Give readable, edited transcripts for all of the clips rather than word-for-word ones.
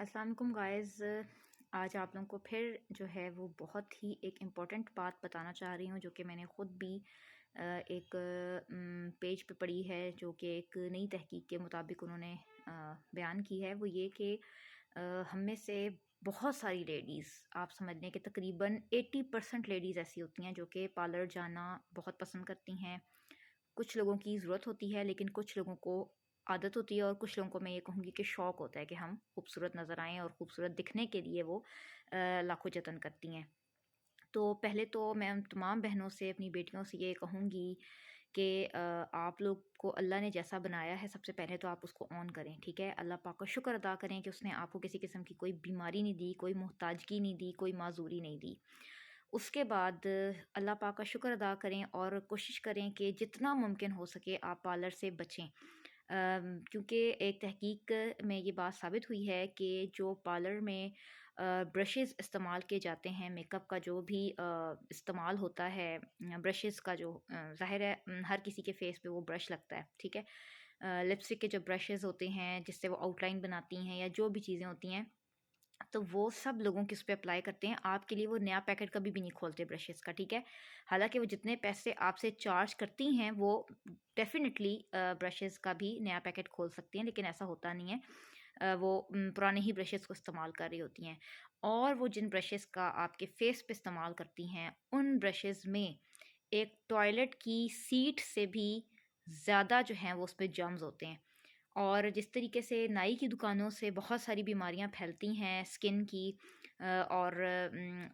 अस्सलाम वालेकुम गाइज़। आज आप लोगों को फिर जो है वो बहुत ही एक इम्पॉर्टेंट बात बताना चाह रही हूँ, जो कि मैंने ख़ुद भी एक पेज पे पढ़ी है, जो कि एक नई तहकीक के मुताबिक उन्होंने बयान की है। वो ये कि हम में से बहुत सारी लेडीज़, आप समझ लें कि तकरीबन 80% लेडीज़ ऐसी होती हैं जो कि पार्लर जाना बहुत पसंद करती हैं। कुछ लोगों की ज़रूरत होती है, लेकिन कुछ लोगों को आदत होती है, और कुछ लोगों को मैं ये कहूँगी कि शौक़ होता है कि हम खूबसूरत नज़र आएँ, और खूबसूरत दिखने के लिए वो लाखों जतन करती हैं। तो पहले तो मैं उन तमाम बहनों से, अपनी बेटियों से ये कहूँगी कि आप लोग को अल्लाह ने जैसा बनाया है, सबसे पहले तो आप उसको ऑन करें, ठीक है? अल्लाह पाक का शुक्र अदा करें कि उसने आपको किसी किस्म की कोई बीमारी नहीं दी, कोई मोहताजगी नहीं दी, कोई माजूरी नहीं दी। उसके बाद अल्लाह पाक का शुक्र अदा करें और कोशिश करें कि जितना मुमकिन हो सके आप पार्लर से बचें। क्योंकि एक तहकीक में ये बात साबित हुई है कि जो पार्लर में ब्रशेज़ इस्तेमाल किए जाते हैं, मेकअप का जो भी इस्तेमाल होता है, ब्रशेज़ का जो ज़ाहिर है हर किसी के फेस पे वो ब्रश लगता है, ठीक है? लिपस्टिक के जो ब्रशेज़ होते हैं जिससे वो आउटलाइन बनाती हैं, या जो भी चीज़ें होती हैं, तो वो सब लोगों के उस पे अप्लाई करते हैं। आपके लिए वो नया पैकेट कभी भी नहीं खोलते ब्रशेज़ का, ठीक है? हालाँकि वो जितने पैसे आपसे चार्ज करती हैं, वो डेफ़िनिटली ब्रशेज़ का भी नया पैकेट खोल सकती हैं, लेकिन ऐसा होता नहीं है। वो पुराने ही ब्रशेज़ को इस्तेमाल कर रही होती हैं। और वो जिन ब्रशेज़ का आपके फेस पे इस्तेमाल करती हैं, उन ब्रशेज़ में एक टॉयलेट की सीट से भी ज़्यादा जो हैं वो उसपे जर्म्स होते हैं। और जिस तरीके से नाई की दुकानों से बहुत सारी बीमारियां फैलती हैं स्किन की, और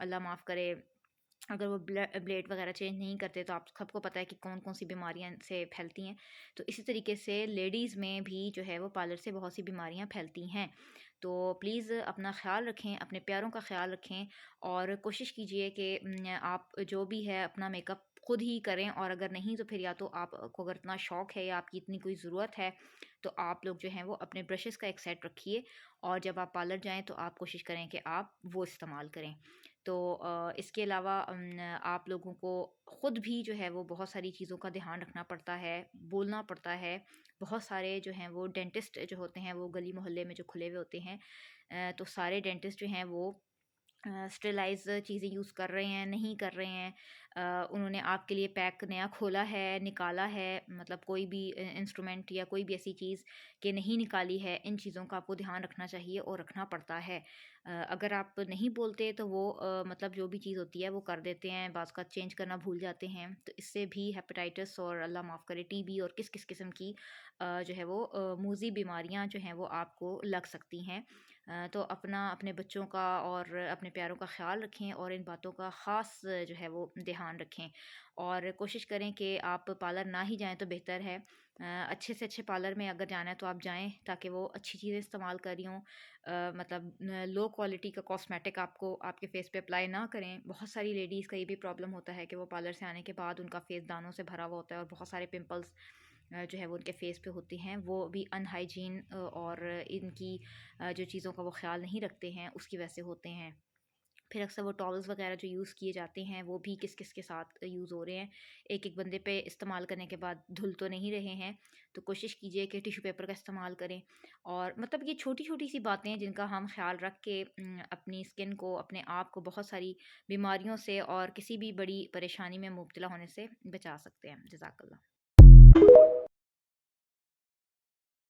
अल्लाह माफ़ करे, अगर वो ब्लेड वगैरह चेंज नहीं करते तो आप सबको पता है कि कौन कौन सी बीमारियां से फैलती हैं। तो इसी तरीके से लेडीज़ में भी जो है वो पार्लर से बहुत सी बीमारियां फैलती हैं। तो प्लीज़ अपना ख़्याल रखें, अपने प्यारों का ख़्याल रखें, और कोशिश कीजिए कि आप जो भी है अपना मेकअप खुद ही करें। और अगर नहीं तो फिर या तो आपको अगर इतना शौक़ है या आपकी इतनी कोई ज़रूरत है, तो आप लोग जो हैं वो अपने ब्रशेज़ का एक सेट रखिए, और जब आप पार्लर जाएँ तो आप कोशिश करें कि आप वो इस्तेमाल करें। तो इसके अलावा आप लोगों को ख़ुद भी जो है वो बहुत सारी चीज़ों का ध्यान रखना पड़ता है, बोलना पड़ता है। बहुत सारे जो हैं वो डेंटिस्ट जो होते हैं वो गली मोहल्ले में जो खुले हुए होते हैं, तो सारे डेंटिस्ट जो हैं वो स्टेलाइज़ चीज़ें यूज़ कर रहे हैं, नहीं कर रहे हैं। उन्होंने आपके लिए पैक नया खोला है, निकाला है, मतलब कोई भी इंस्ट्रूमेंट या कोई भी ऐसी चीज़ कि नहीं निकाली है, इन चीज़ों का आपको ध्यान रखना चाहिए और रखना पड़ता है। अगर आप नहीं बोलते तो वो मतलब जो भी चीज़ होती है वो कर देते हैं, बाज़ का चेंज करना भूल जाते हैं। तो इससे भी हेपेटाइटिस और अल्लाह माफ़ करे टीबी और किस किस किस्म की जो है वो मूज़ी बीमारियां जो हैं वो आपको लग सकती हैं। तो अपने बच्चों का और अपने प्यारों का ख़्याल रखें, और इन बातों का ख़ास जो है वो ध्यान रखें, और कोशिश करें कि आप पार्लर ना ही जाएं तो बेहतर है। अच्छे से अच्छे पार्लर में अगर जाना है तो आप जाएं, ताकि वो अच्छी चीज़ें इस्तेमाल कर रही हों। मतलब लो क्वालिटी का कॉस्मेटिक आपको आपके फ़ेस पे अप्लाई ना करें। बहुत सारी लेडीज़ का ये भी प्रॉब्लम होता है कि वो पार्लर से आने के बाद उनका फ़ेस दानों से भरा हुआ होता है, और बहुत सारे पिंपल्स जो है वो उनके फ़ेस पे होती हैं। वो भी अनहाइजीन और इनकी जो चीज़ों का वो ख़्याल नहीं रखते हैं, उसकी वजह से होते हैं। फिर अक्सर वो टॉवल्स वगैरह जो यूज़ किए जाते हैं वो भी किस किस के साथ यूज़ हो रहे हैं, एक एक बंदे पे इस्तेमाल करने के बाद धुल तो नहीं रहे हैं। तो कोशिश कीजिए कि टिश्यू पेपर का इस्तेमाल करें। और मतलब ये छोटी छोटी सी बातें हैं जिनका हम ख्याल रख के अपनी स्किन को, अपने आप को बहुत सारी बीमारियों से और किसी भी बड़ी परेशानी में मुब्तला होने से बचा सकते हैं। जज़ाकल्लाह।